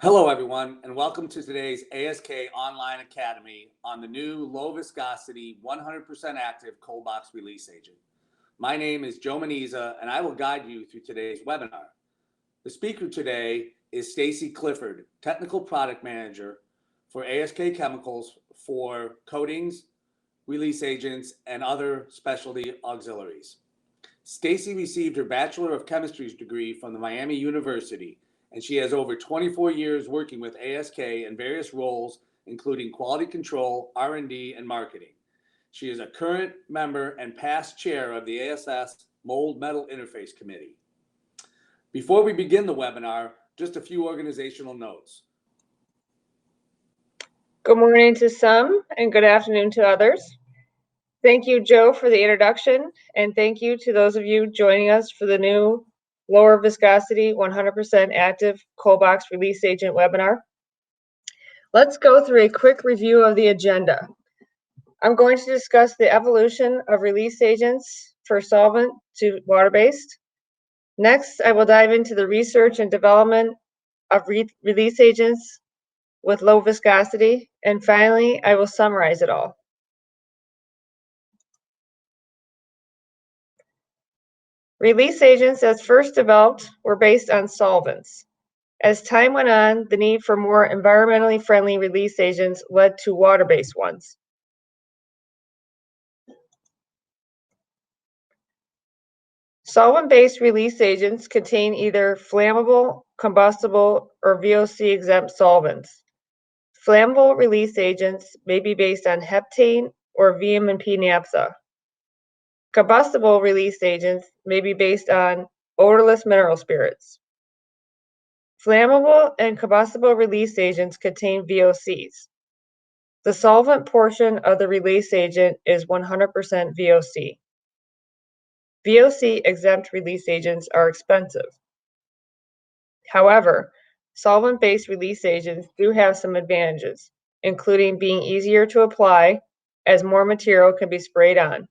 Hello, everyone, and welcome to today's ASK Online Academy on the new low viscosity, 100% active cold box release agent. My name is Joe Maniza, and I will guide you through today's webinar. The speaker today is Stacy Clifford, Technical Product Manager for ASK Chemicals for coatings, release agents, and other specialty auxiliaries. Stacy received her Bachelor of Chemistry degree from the Miami University, and she has over 24 years working with ASK in various roles, including quality control, R&D, and marketing. She is a current member and past chair of the ASS Mold Metal Interface Committee. Before we begin the webinar, just a few organizational notes. Good morning to some and good afternoon to others. Thank you, Joe, for the introduction, and thank you to those of you joining us for the new lower viscosity 100% active cold box release agent webinar. Let's go through a quick review of the agenda. I'm going to discuss the evolution of release agents for solvent to water-based. Next, I will dive into the research and development of release agents with low viscosity, and finally, I will summarize it all. Release agents as first developed were based on solvents. As time went on, the need for more environmentally friendly release agents led to water-based ones. Solvent-based release agents contain either flammable, combustible, or VOC-exempt solvents. Flammable release agents may be based on heptane or VMP naphtha. Combustible release agents may be based on odorless mineral spirits. Flammable and combustible release agents contain VOCs. The solvent portion of the release agent is 100% VOC. VOC-exempt release agents are expensive. However, solvent-based release agents do have some advantages, including being easier to apply as more material can be sprayed on.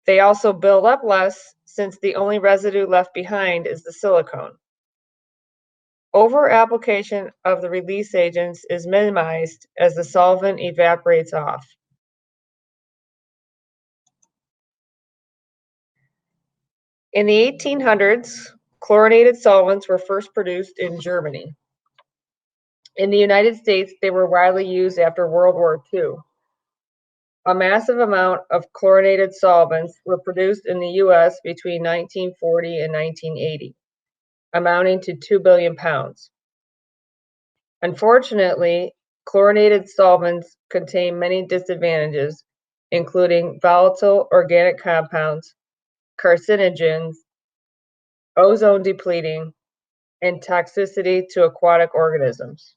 They also build up less since the only residue left behind is the silicone. Over-application of the release agents is minimized as the solvent evaporates off. In the 1800s, chlorinated solvents were first produced in Germany. In the United States, they were widely used after World War II. A massive amount of chlorinated solvents were produced in the U.S. between 1940 and 1980, amounting to 2 billion pounds. Unfortunately, chlorinated solvents contain many disadvantages, including volatile organic compounds, carcinogens, ozone depleting, and toxicity to aquatic organisms.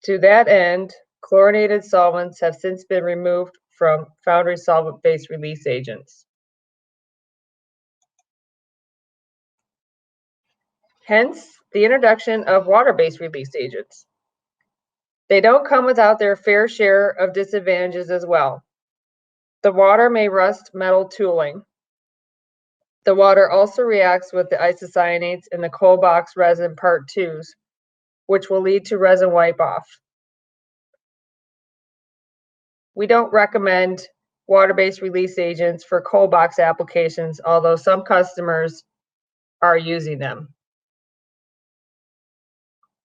To that end, chlorinated solvents have since been removed from foundry solvent-based release agents. Hence, the introduction of water-based release agents. They don't come without their fair share of disadvantages as well. The water may rust metal tooling. The water also reacts with the isocyanates in the cold box resin part 2s, which will lead to resin wipe-off. We don't recommend water-based release agents for cold box applications, although some customers are using them.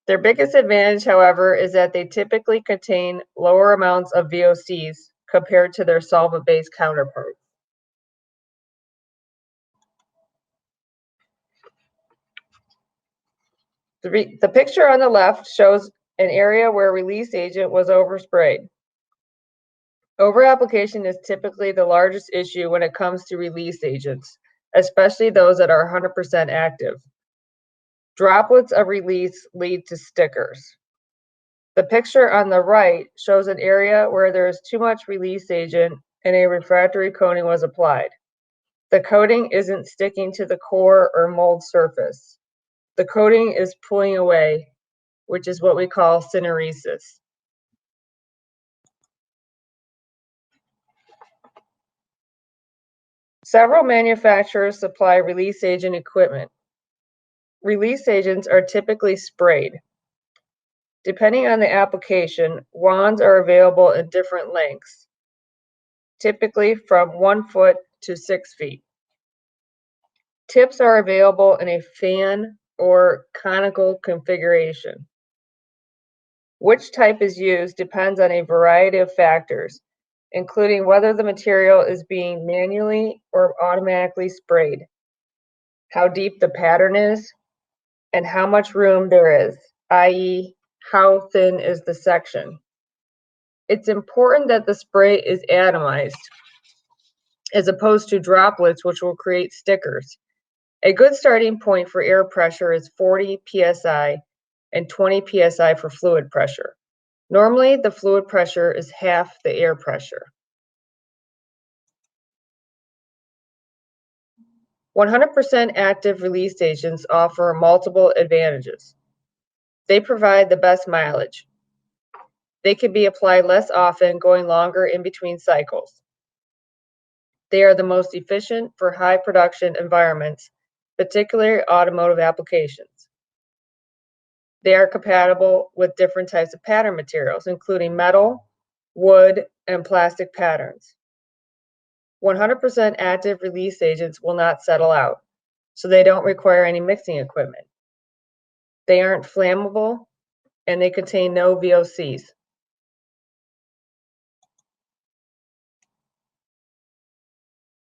Their biggest advantage, however, is that they typically contain lower amounts of VOCs compared to their solvent-based counterparts. The picture on the left shows an area where a release agent was oversprayed. Over-application is typically the largest issue when it comes to release agents, especially those that are 100% active. Droplets of release lead to stickers. The picture on the right shows an area where there is too much release agent and a refractory coating was applied. The coating isn't sticking to the core or mold surface. The coating is pulling away, which is what we call syneresis. Several manufacturers supply release agent equipment. Release agents are typically sprayed. Depending on the application, wands are available in different lengths, typically from 1 foot to 6 feet. Tips are available in a fan or conical configuration. Which type is used depends on a variety of factors, including whether the material is being manually or automatically sprayed, how deep the pattern is, and how much room there is, i.e., how thin is the section. It's important that the spray is atomized as opposed to droplets, which will create stickers. A good starting point for air pressure is 40 psi and 20 psi for fluid pressure. Normally, the fluid pressure is half the air pressure. 100% active release agents offer multiple advantages. They provide the best mileage. They can be applied less often, going longer in between cycles. They are the most efficient for high production environments, particularly automotive applications. They are compatible with different types of pattern materials, including metal, wood, and plastic patterns. 100% active release agents will not settle out, so they don't require any mixing equipment. They aren't flammable, and they contain no VOCs.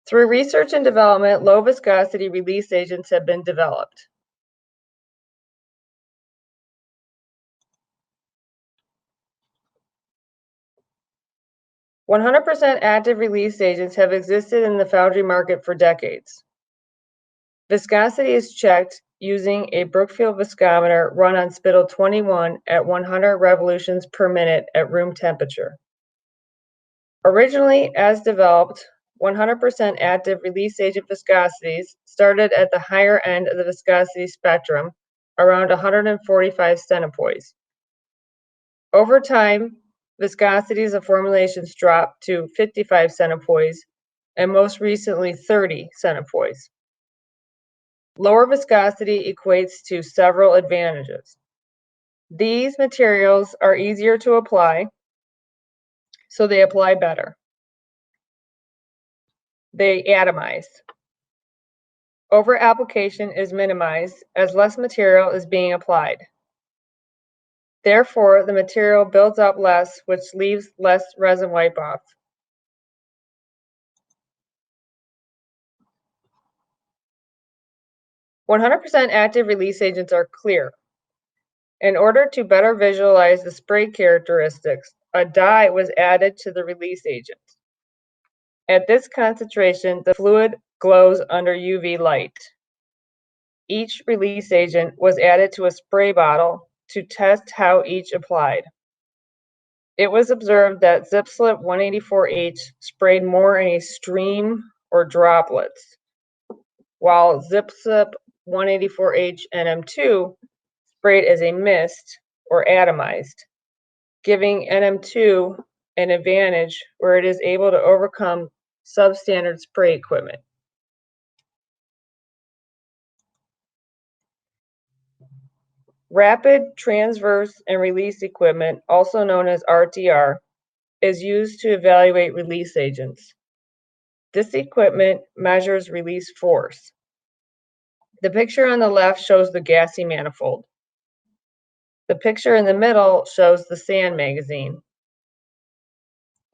Through research and development, low viscosity release agents have been developed. "100% active release agents have existed in the foundry market for decades. Viscosity is checked using a Brookfield viscometer run on spindle 21 at 100 revolutions per minute at room temperature. Originally, as developed, 100% active release agent viscosities started at the higher end of the viscosity spectrum, around 145 centipoise. Over time, viscosities of formulations dropped to 55 centipoise and most recently 30 centipoise. Lower viscosity equates to several advantages. These materials are easier to apply, so they apply better. They atomize. Over-application is minimized as less material is being applied. Therefore, the material builds up less, which leaves less resin wipe-off. "100% active release agents are clear. In order to better visualize the spray characteristics, a dye was added to the release agent. At this concentration, the fluid glows under UV light. Each release agent was added to a spray bottle to test how each applied. It was observed that Zip-Slip 184H sprayed more in a stream or droplets, while Zip-Slip 184H NM2 sprayed as a mist or atomized, giving NM2 an advantage where it is able to overcome substandard spray equipment. Rapid transverse and release equipment, also known as RTR, is used to evaluate release agents. This equipment measures release force. The picture on the left shows the gassy manifold. The picture in the middle shows the sand magazine.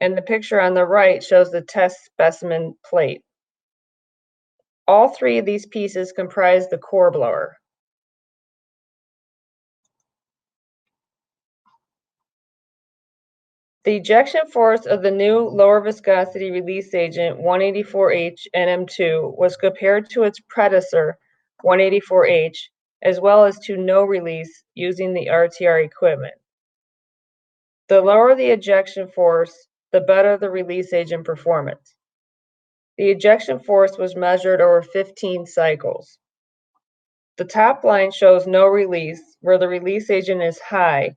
And the picture on the right shows the test specimen plate. All three of these pieces comprise the core blower. The ejection force of the new lower viscosity release agent 184H NM2 was compared to its predecessor 184H, as well as to no release using the RTR equipment. The lower the ejection force, the better the release agent performance. The ejection force was measured over 15 cycles. The top line shows no release, where the release agent is high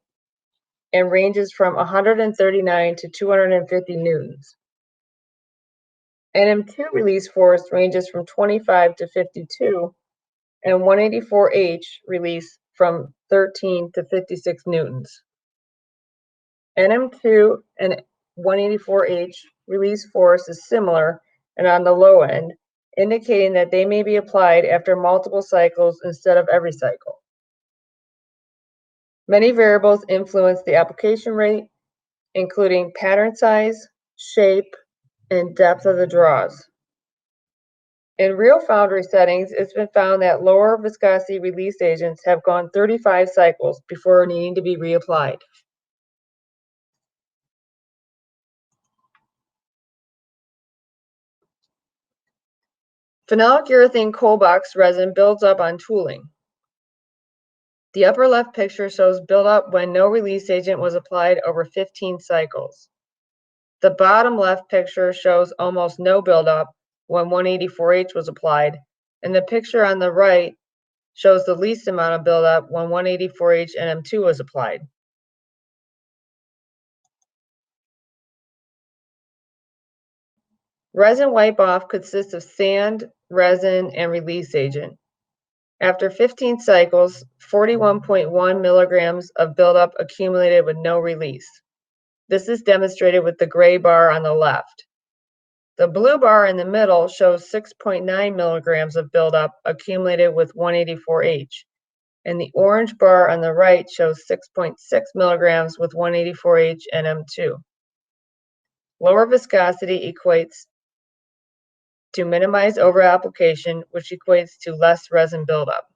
and ranges from 139 to 250 newtons. NM2 release force ranges from 25 to 52, and 184H release from 13 to 56 newtons. NM2 and 184H release force is similar and on the low end, indicating that they may be applied after multiple cycles instead of every cycle. Many variables influence the application rate, including pattern size, shape, and depth of the draws. In real foundry settings, it's been found that lower viscosity release agents have gone 35 cycles before needing to be reapplied. Phenolic urethane cold box resin builds up on tooling. The upper left picture shows buildup when no release agent was applied over 15 cycles. The bottom left picture shows almost no buildup when 184H was applied, and the picture on the right shows the least amount of buildup when 184H and M2 was applied. Resin wipe-off consists of sand, resin, and release agent. After 15 cycles, 41.1 milligrams of buildup accumulated with no release. This is demonstrated with the gray bar on the left. The blue bar in the middle shows 6.9 milligrams of buildup accumulated with 184H, and the orange bar on the right shows 6.6 milligrams with 184H and M2. Lower viscosity equates to minimize over-application, which equates to less resin buildup.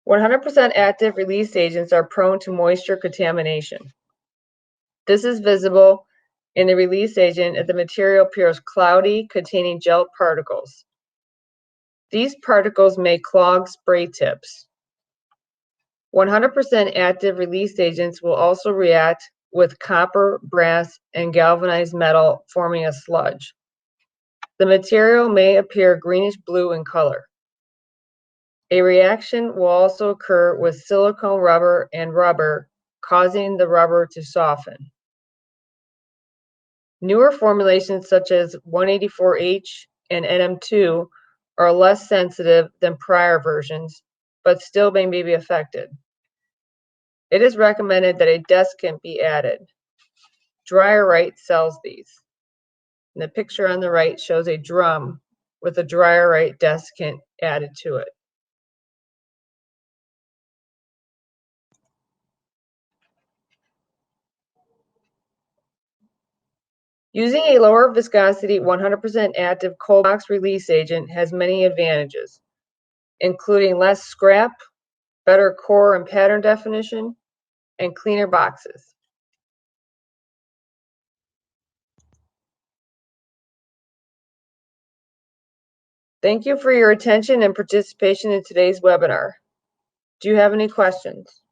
"100% active release agents are prone to moisture contamination. This is visible in the release agent if the material appears cloudy, containing gel particles. These particles may clog spray tips. 100% active release agents will also react with copper, brass, and galvanized metal, forming a sludge. The material may appear greenish-blue in color. A reaction will also occur with silicone rubber and rubber, causing the rubber to soften. Newer formulations such as 184H and NM2 are less sensitive than prior versions, but still may be affected. It is recommended that a desiccant be added. Dryerite sells these. And the picture on the right shows a drum with a Dryerite desiccant added to it. Using a lower viscosity 100% active cold box release agent has many advantages, including less scrap, better core and pattern definition, and cleaner boxes. Thank you for your attention and participation in today's webinar. Do you have any questions?